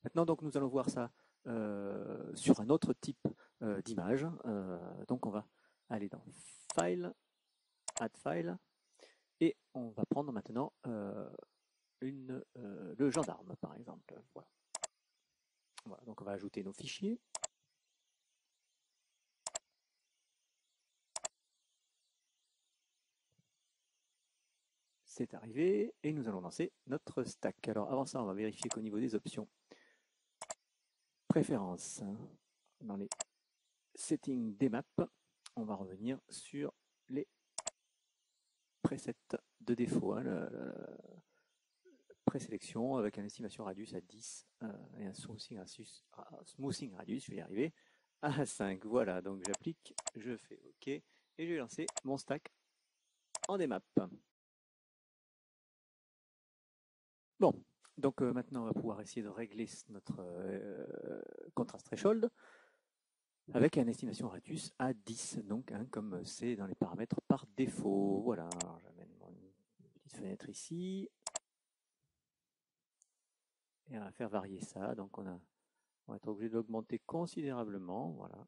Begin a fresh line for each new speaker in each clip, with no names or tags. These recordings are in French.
Maintenant, donc, nous allons voir ça sur un autre type d'image. Donc, on va aller dans File, Add File, et on va prendre maintenant le gendarme, par exemple. Voilà. Voilà. Donc, on va ajouter nos fichiers. C'est arrivé, et nous allons lancer notre stack. Alors, avant ça, on va vérifier qu'au niveau des options, préférences, dans les settings des maps, on va revenir sur les presets de défaut, présélection avec une estimation radius à 10 et un smoothing radius, je vais y arriver, à 5. Voilà, donc j'applique, je fais OK et je vais lancer mon stack en démap. Bon, donc maintenant on va pouvoir essayer de régler notre contrast threshold avec une estimation radius à 10, donc comme c'est dans les paramètres par défaut. Voilà, alors j'amène mon petite fenêtre ici et on va faire varier ça. Donc on va être obligé de l'augmenter considérablement. Voilà.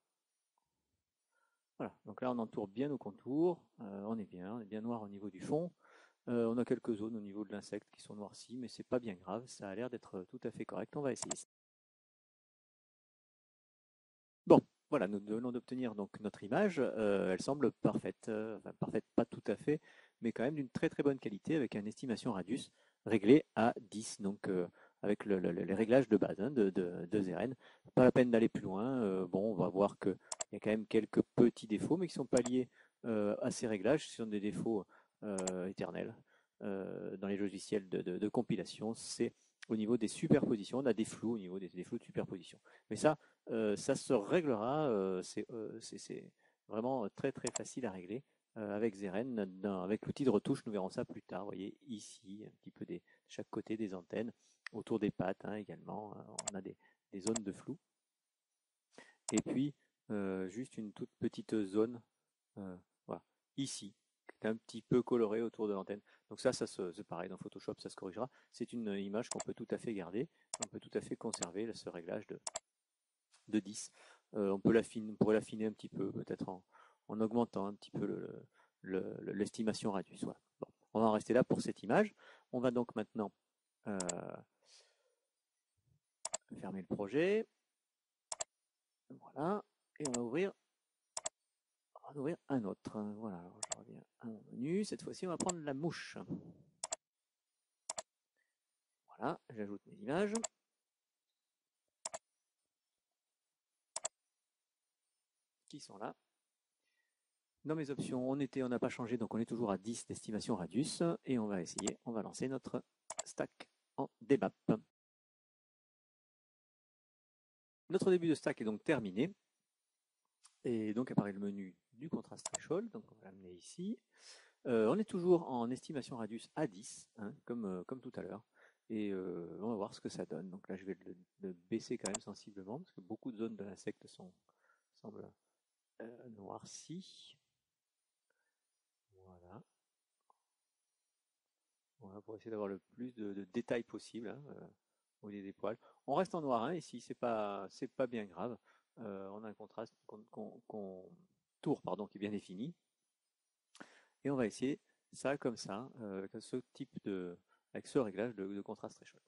Voilà, donc là on entoure bien nos contours, on est bien noir au niveau du fond. On a quelques zones au niveau de l'insecte qui sont noircies, mais c'est pas bien grave, ça a l'air d'être tout à fait correct. On va essayer ça. Bon, voilà, nous venons d'obtenir donc notre image. Elle semble parfaite, enfin parfaite pas tout à fait, mais quand même d'une très très bonne qualité avec une estimation radius réglée à 10, donc avec les réglages de base de Zeren. Pas la peine d'aller plus loin. Bon, on va voir qu'il y a quand même quelques petits défauts, mais qui ne sont pas liés à ces réglages. Ce sont des défauts éternels dans les logiciels de compilation. C'est au niveau des superpositions. On a des flous au niveau des flous de superposition. Mais ça se réglera. C'est vraiment très très facile à régler avec Zeren. Avec l'outil de retouche, nous verrons ça plus tard. Vous voyez ici, un petit peu de chaque côté des antennes, autour des pattes également. On a des zones de flou. Et puis, juste une toute petite zone, voilà, ici, qui est un petit peu colorée autour de l'antenne. Donc ça c'est pareil, dans Photoshop, ça se corrigera. C'est une image qu'on peut tout à fait garder. On peut tout à fait conserver ce réglage de 10. On pourrait l'affiner un petit peu, peut-être en augmentant un petit peu l'estimation radius. Voilà. Bon, on va en rester là pour cette image. On va donc maintenant fermer le projet. Voilà. Et on va ouvrir un autre. Voilà, alors je reviens à mon menu. Cette fois-ci, on va prendre la mouche. Voilà, j'ajoute mes images. Qui sont là. Dans mes options, on n'a pas changé, donc on est toujours à 10 d'estimation radius. Et on va essayer, on va lancer notre stack en debap. Notre début de stack est donc terminé. Et donc apparaît le menu du contrast threshold. Donc on va l'amener ici. On est toujours en estimation radius à 10, comme tout à l'heure. Et on va voir ce que ça donne. Donc là, je vais le baisser quand même sensiblement, parce que beaucoup de zones de l'insecte semblent noircies. Voilà. Voilà, pour essayer d'avoir le plus de détails possible au lieu des poils. On reste en noir ici, c'est pas bien grave. On a un contraste tour qui est bien défini. Et on va essayer ça comme ça, avec ce type avec ce réglage de contraste threshold.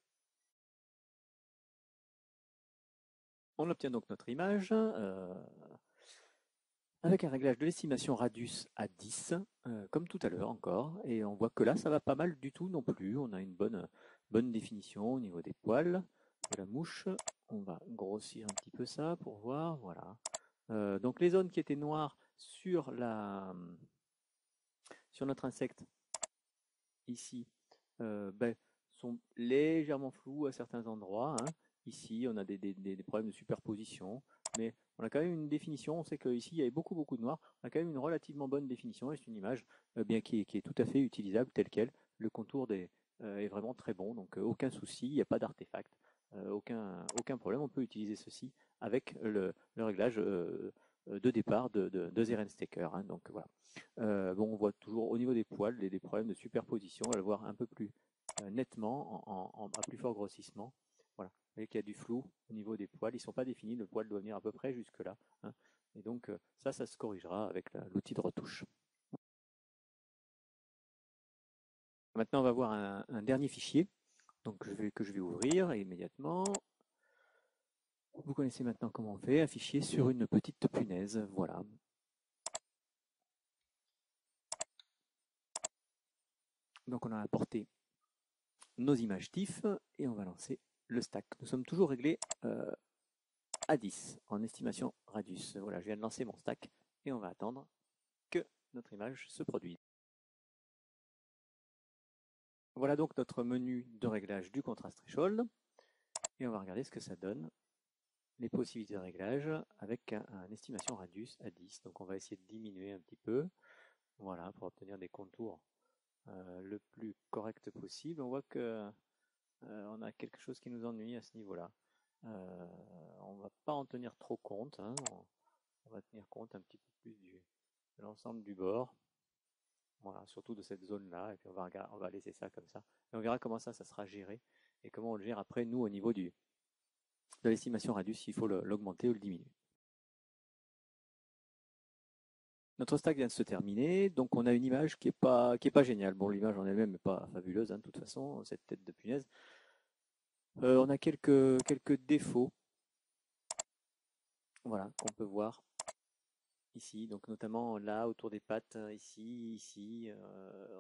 On obtient donc notre image avec un réglage de l'estimation radius à 10, comme tout à l'heure encore. Et on voit que là, ça va pas mal du tout non plus. On a une bonne définition au niveau des poils de la mouche. On va grossir un petit peu ça pour voir. Voilà. Donc les zones qui étaient noires sur notre insecte ici sont légèrement floues à certains endroits. Ici, on a des problèmes de superposition, mais on a quand même une définition. On sait qu'ici, il y avait beaucoup de noir. On a quand même une relativement bonne définition et c'est une image qui est tout à fait utilisable telle qu'elle. Le contour est vraiment très bon, donc aucun souci, il n'y a pas d'artefact, aucun problème. On peut utiliser ceci avec le réglage de départ de Zeren Stacker. Donc voilà. Bon, on voit toujours au niveau des poils des problèmes de superposition. On va le voir un peu plus nettement, à plus fort grossissement. Voilà. voyez qu'il y a du flou au niveau des poils. Ils ne sont pas définis, le poil doit venir à peu près jusque-là. Hein. Et donc ça se corrigera avec l'outil de retouche. Maintenant, on va voir un dernier fichier que je vais ouvrir immédiatement. Vous connaissez maintenant comment on fait un fichier sur une petite punaise. Voilà. Donc on a importé nos images TIFF et on va lancer le stack. Nous sommes toujours réglés à 10 en estimation radius. Voilà, je viens de lancer mon stack et on va attendre que notre image se produise. Voilà donc notre menu de réglage du contrast threshold et on va regarder ce que ça donne, les possibilités de réglage avec un estimation radius à 10. Donc on va essayer de diminuer un petit peu, voilà, pour obtenir des contours le plus correct possible. On voit que on a quelque chose qui nous ennuie à ce niveau-là. On ne va pas en tenir trop compte, hein. On va tenir compte un petit peu plus de l'ensemble du bord. Voilà, surtout de cette zone-là, et puis on va laisser ça comme ça. Et on verra comment ça sera géré, et comment on le gère après, nous, au niveau de l'estimation radius, s'il faut l'augmenter ou le diminuer. Notre stack vient de se terminer, donc on a une image qui est pas géniale. Bon, l'image en elle-même n'est pas fabuleuse, hein, de toute façon, cette tête de punaise. On a quelques défauts, voilà, qu'on peut voir ici, donc notamment là autour des pattes, ici,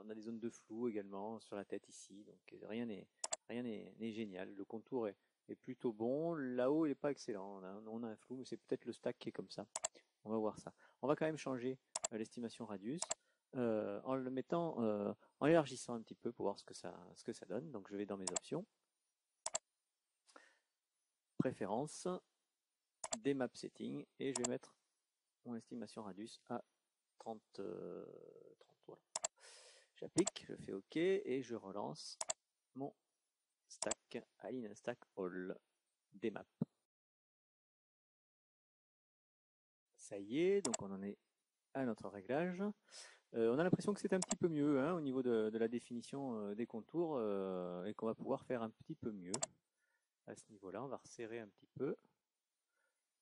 on a des zones de flou également sur la tête ici, donc rien n'est génial. Le contour est plutôt bon, là-haut il n'est pas excellent, on a un flou, mais c'est peut-être le stack qui est comme ça. On va voir ça. On va quand même changer l'estimation radius en le mettant, en élargissant un petit peu pour voir ce que ça donne. Donc je vais dans mes options, préférences, des map settings, et je vais mettre mon estimation radius à 30, voilà. J'applique, je fais OK et je relance mon stack, align stack all des maps. Ça y est, donc on en est à notre réglage. On a l'impression que c'est un petit peu mieux, hein, au niveau de la définition des contours et qu'on va pouvoir faire un petit peu mieux à ce niveau-là. On va resserrer un petit peu.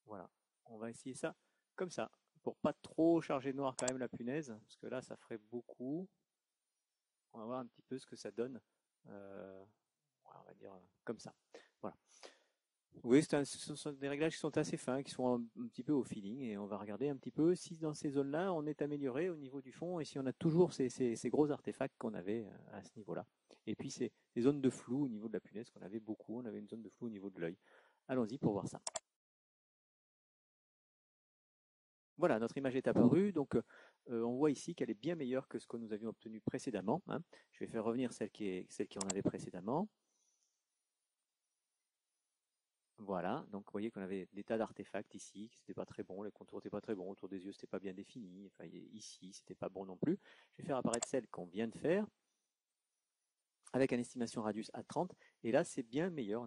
Voilà, on va essayer ça comme ça, pour pas trop charger noir quand même la punaise, parce que là ça ferait beaucoup. On va voir un petit peu ce que ça donne. On va dire comme ça. Voilà. Oui, ce sont des réglages qui sont assez fins, qui sont un petit peu au feeling, et on va regarder un petit peu si dans ces zones-là on est amélioré au niveau du fond et si on a toujours ces gros artefacts qu'on avait à ce niveau-là. Et puis ces zones de flou au niveau de la punaise qu'on avait beaucoup, on avait une zone de flou au niveau de l'œil. Allons-y pour voir ça. Voilà, notre image est apparue, donc on voit ici qu'elle est bien meilleure que ce que nous avions obtenu précédemment, hein. Je vais faire revenir celle qui en avait précédemment. Voilà, donc vous voyez qu'on avait des tas d'artefacts ici, qui n'étaient pas très bons, les contours n'étaient pas très bons, autour des yeux c'était pas bien défini, enfin ici c'était pas bon non plus. Je vais faire apparaître celle qu'on vient de faire, avec une estimation radius à 30, et là c'est bien meilleur,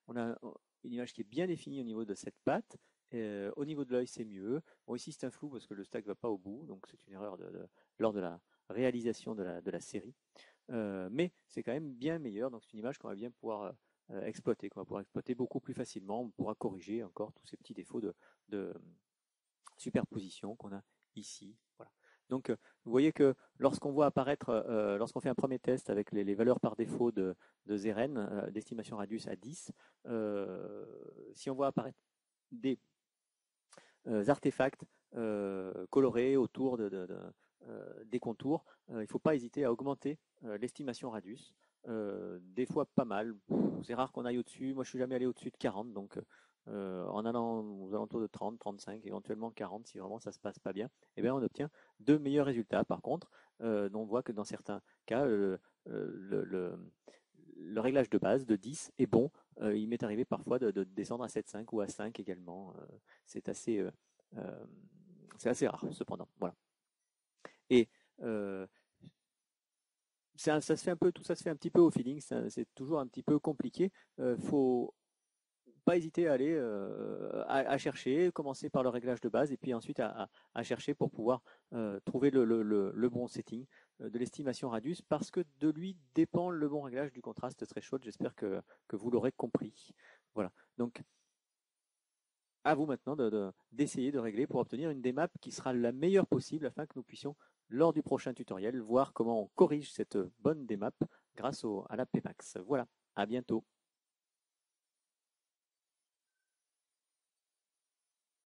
on a une image qui est bien définie au niveau de cette patte, au niveau de l'œil c'est mieux. Bon ici c'est un flou parce que le stack ne va pas au bout, donc c'est une erreur lors de la réalisation de la série. Mais c'est quand même bien meilleur, donc c'est une image qu'on va bien pouvoir exploiter, qu'on va pouvoir exploiter beaucoup plus facilement. On pourra corriger encore tous ces petits défauts de superposition qu'on a ici. Voilà. Donc vous voyez que lorsqu'on voit apparaître, lorsqu'on fait un premier test avec les valeurs par défaut de Zeren, d'estimation radius à 10, si on voit apparaître des artefacts colorés autour des contours, il ne faut pas hésiter à augmenter l'estimation radius. Des fois pas mal, c'est rare qu'on aille au-dessus. Moi je suis jamais allé au-dessus de 40, donc en allant aux alentours de 30, 35, éventuellement 40 si vraiment ça se passe pas bien, eh bien on obtient de meilleurs résultats. Par contre, on voit que dans certains cas le réglage de base de 10 est bon. Il m'est arrivé parfois de descendre à 7,5 ou à 5 également. C'est assez rare cependant. Voilà. Et ça se fait un peu, tout ça se fait un petit peu au feeling. C'est toujours un petit peu compliqué. Faut pas hésiter à aller à chercher, commencer par le réglage de base et puis ensuite à chercher pour pouvoir trouver le bon setting de l'estimation radius, parce que de lui dépend le bon réglage du contraste threshold. J'espère que vous l'aurez compris. Voilà. Donc, à vous maintenant d'essayer de régler pour obtenir une DMAP qui sera la meilleure possible afin que nous puissions, lors du prochain tutoriel, voir comment on corrige cette bonne DMAP grâce à la PMAX. Voilà, à bientôt.